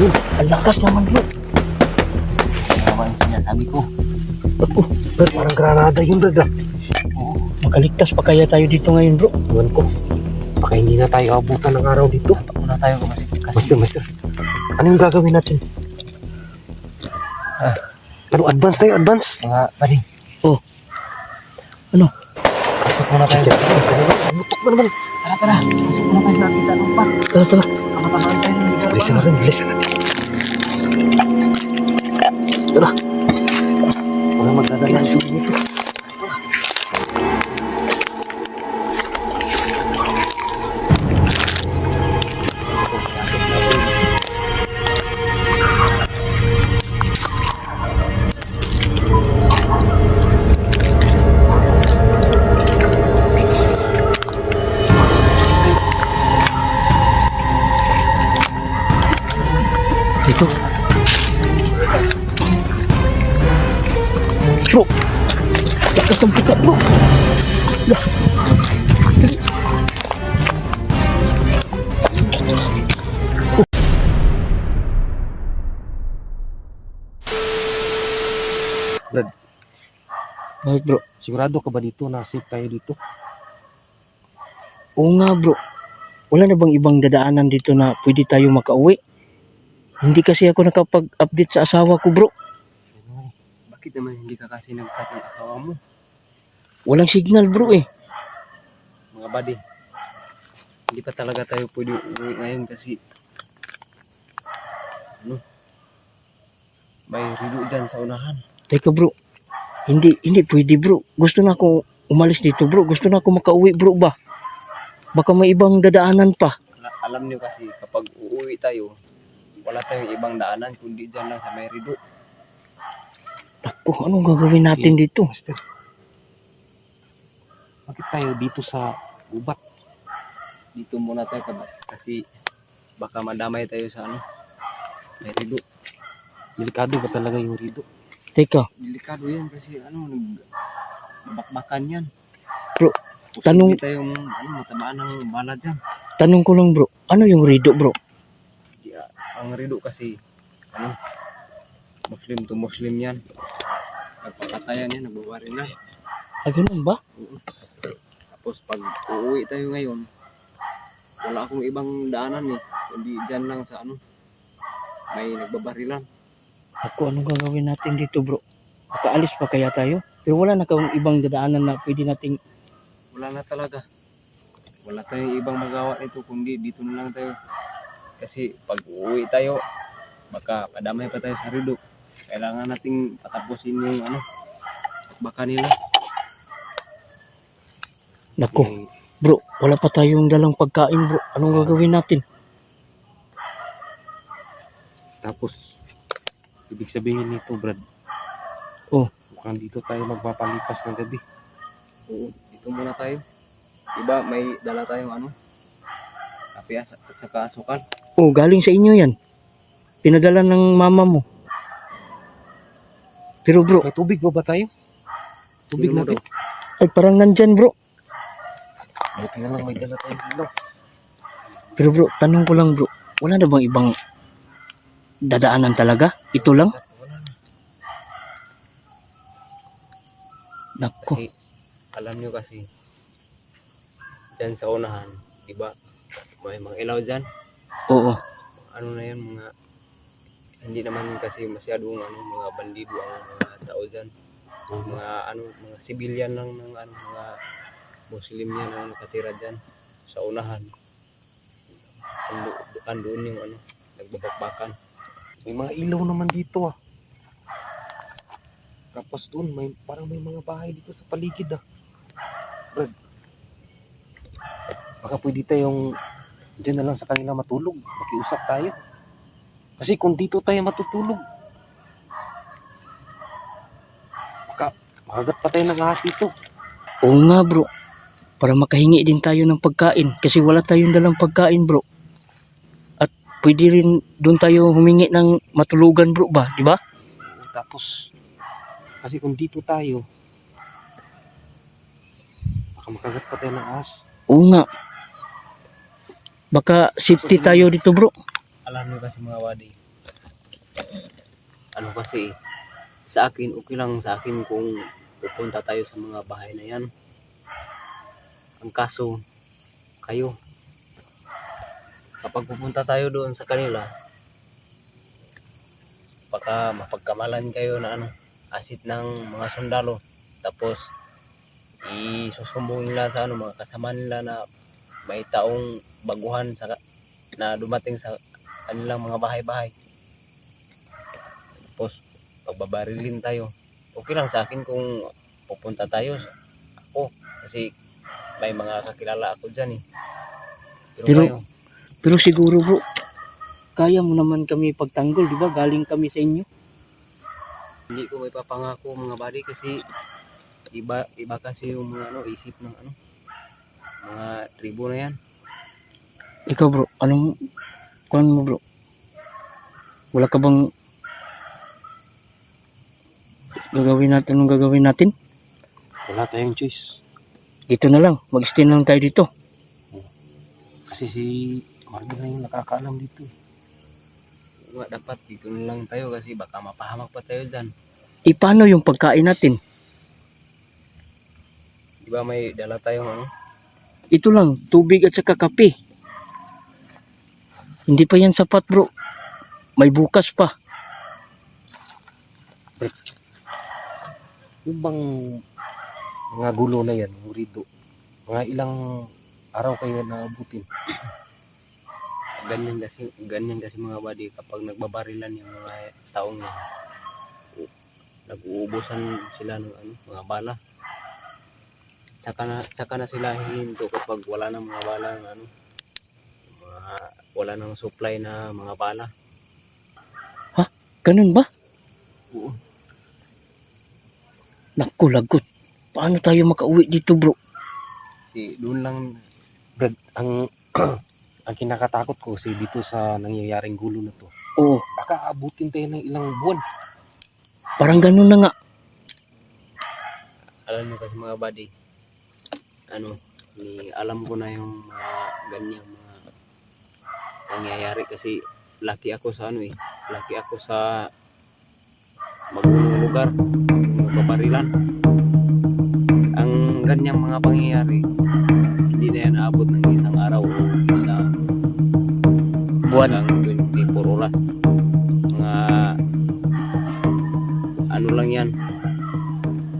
Yun, ang lakas naman bro. Tama yung sinasabi ko. Ako, Brad, parang granada yun Brad ah. Oo. Makaligtas pa kaya tayo dito ngayon bro? Ewan ko. Baka hindi na tayo abutan ng araw dito. Muna tayo kasi Master. Ano yung gagawin natin? Ano, advance tayo, advance? mga pari. Oh. Ano? Pasok muna tayo. Mutok na naman. Tara. Pasok muna tayo sa kita ng pa. Tara. Kamatamaan tayo ng dalawa. Bilisan natin. Tara. Wala magdadala. Dito. Dito. Bro. Lakas ng pukat bro. Lah. Dali. Brad, Bakit bro? sigurado ka ba dito na safe tayo dito? Oo nga bro. Wala na bang ibang dadaanan dito na pwede tayo makauwi? Hindi kasi ako nakapag-update sa asawa ko bro. Bakit naman hindi ka kasi nag-chat ng asawa mo? Walang signal bro eh. Mga buddy, hindi pa talaga tayo pwede uwi ngayon kasi may rido dyan sa unahan. Teka bro. Hindi pwede bro. Gusto na ako umalis dito bro. Gusto na ako makauwi bro ba? Baka may ibang dadaanan pa. Alam niyo kasi kapag uuwi tayo, wala tayong ibang daanan kundi dyan lang sa may rido. Naku, anong gagawin natin dito? Master, bakit tayo dito sa gubat? Dito muna tayo kasi baka madamay tayo sa may rido. Delikado ba talaga yung rido? Teka, Delikado yan kasi bakbakan yan. Bro, Posible tanong- tayong matamaan ng bala dyan. tanong ko lang bro. Ano yung rido bro? Ang rido kasi Muslim to Muslim yan. Nagpapatayan yan, nagbabari na. Ah, ganun ba? Tapos pag uuwi tayo ngayon, wala akong ibang daanan kundi dyan lang sa may nagbabarilan. Ako, anong gagawin natin dito bro? Makaalis pa kaya tayo? Pero wala na kang ibang dadaanan na pwede nating... Wala na talaga. Wala tayong ibang magawa nito kundi dito na lang tayo. Kasi pag uuwi tayo, baka padamay pa tayo sa rido. Kailangan nating patapusin yung baka nila. Naku, Eh, bro, wala pa tayong dalang pagkain bro. Anong gagawin natin? Tapos, ibig sabihin nito, Brad. Oh. Mukhang dito tayo magpapalipas ng gabi. Oo, dito muna tayo. Diba, may dala tayong kape at saka asukal. Oh, galing sa inyo yan. Pinadala ng mama mo. Pero bro, May tubig ba tayo? Tubig na ay parang nandyan bro. Buti na lang may dala tayong ilaw. Pero bro, tanong ko lang bro. Wala na bang ibang dadaanan talaga? Ito lang? Wala na. Naku. Kasi, alam nyo kasi, dyan sa unahan, diba, may mga ilaw dyan. Oo. Ano na yan, hindi naman kasi masyadong mga bandido ang mga tao dyan. Mga civilian lang ng mga Muslim yan ang nakatira dyan sa unahan. Andoon yung nagbabakbakan. May mga ilaw naman dito Tapos doon parang may mga bahay dito sa paligid Brad, baka pwede tayong dyan na lang sa kanila matulog. Makiusap tayo. Kasi kung dito tayo matutulog, baka makagat pa tayo ng ahas dito. Oo nga bro. Para makahingi din tayo ng pagkain. Kasi wala tayong dalang pagkain bro. At pwede rin doon tayo humingi ng matulugan bro ba? Di ba? Tapos, kasi kung dito tayo, baka makagat pa tayo ng ahas. Oo nga. Baka safety tayo dito bro. Alam nyo kasi mga wadi, Ano kasi, sa akin, okay lang sa akin kung pupunta tayo sa mga bahay na yan. Ang kaso, kayo, kapag pupunta tayo doon sa kanila, baka mapagkamalan kayo na ano, asit ng mga sundalo. Tapos, isusumbong nila sa ano, mga kasama nila na may taong baguhan na dumating sa kanilang mga bahay-bahay. Tapos, pagbabarilin tayo. Okay lang sa akin kung pupunta tayo. Ako, kasi may mga kakilala ako dyan eh. Pero- Kayo, Pero siguro bro, kaya mo naman kami pagtanggol, di ba? Galing kami sa inyo. hindi ko may papangako mga buddy kasi iba kasi yung mga ano, isip ng ano, mga tribo na yan. Ikaw bro, anong kuan mo bro? Wala ka bang anong gagawin natin? Wala tayong choice. Dito na lang, mag-stay na lang tayo dito. Kasi si Marvin na yung nakakaalam dito. Wala, dapat dito na lang tayo kasi baka mapahamak pa tayo dyan. Paano yung pagkain natin? Di ba may dala tayong ano? Ito lang, tubig at saka kape. Hindi pa yan sapat bro. May bukas pa. Yung bang mga gulo na yan, yung rido, mga ilang araw kayo naabutin. Ganyan kasi mga buddy kapag nagbabarilan yung mga taong yan. Nag-uubusan sila ng ano, mga bala. Tsaka na sila hihinto kapag wala ng mga bala ng ano, wala ng supply na mga bala. Ganun ba? Oo. Naku, lagot. Paano tayo makauwi dito bro? Si doon lang Brad, ang ang kinakatakot ko si dito sa nangyayaring gulo na to. Oo, Baka abutin tayo ng ilang buwan. parang ganun na nga. Alam niyo kasi mga buddy, ano, alam ko na yung mga ganyang mga nangyayari kasi laki ako sa ano eh, laki ako sa magulong lugar, mabarilan. Ang ganyang mga pangyayari, hindi na yan aabot ng isang araw o isang Buwan. hanggang 24 oras. Mga ano lang yan,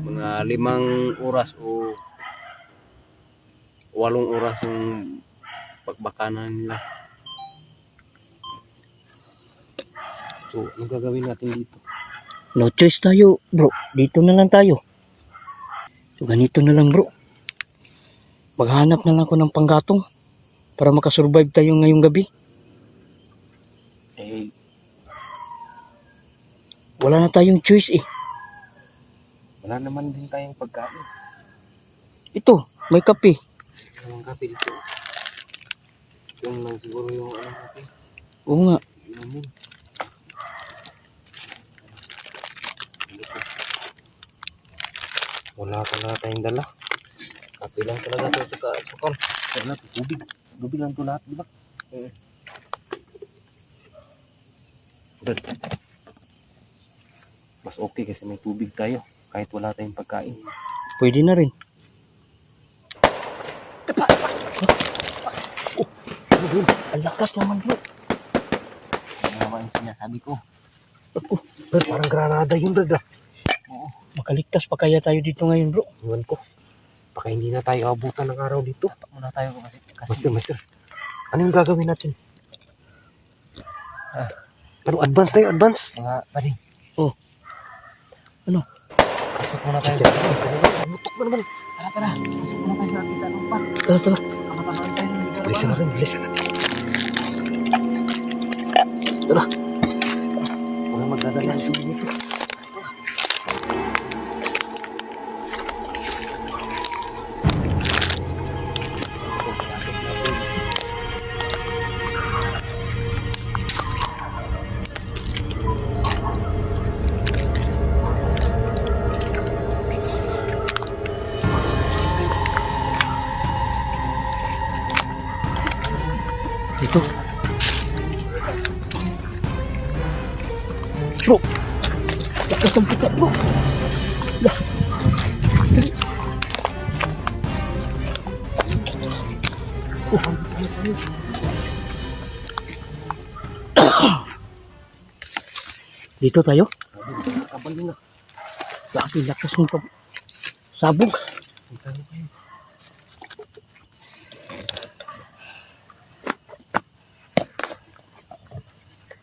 mga 5 oras o 8 oras yung pagbakanan nila. So, ano gagawin natin dito? No choice tayo bro. Dito na lang tayo. So ganito na lang bro. Maghanap na lang ako ng panggatong para makasurvive tayo ngayong gabi. Eh, Wala na tayong choice eh. wala naman din tayong pagkain. Ito, may kape. Anong kape dito? Yung lang siguro yung ano kape. Oo nga. Inumin. Wala tayong dala. Kape lang talaga ito sa sakal. Wala, tubig. Tubig lang ito lahat, di ba? Brad, mas okay kasi may tubig tayo kahit wala tayong pagkain. Pwede na rin. Ang lakas naman bro. Ano naman yung sinasabi ko? Brad, parang granada yun brad ah. Oo. Makaligtas pa kaya tayo dito ngayon bro. Iwan ko. Baka hindi na tayo abutan ng araw dito. Muna tayo kasi Master. Ano yung gagawin natin? Ano, advance tayo, advance? Mga pari. Oh. Ano? Pasok muna tayo. Butok na naman. Tara. Pasok muna tayo sa ating tanong pa. Tara. Kamatamaan tayo. Bilisan natin. Tara. Wala magdadala ng tubig nito. Dito. Bro, lakas ng pukat bro. Lah. Dito tayo. Kapal din na. Laki lakas ng sabog. Punta na tayo.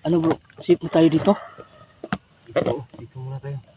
Ano bro, safe na tayo dito? Dito muna tayo.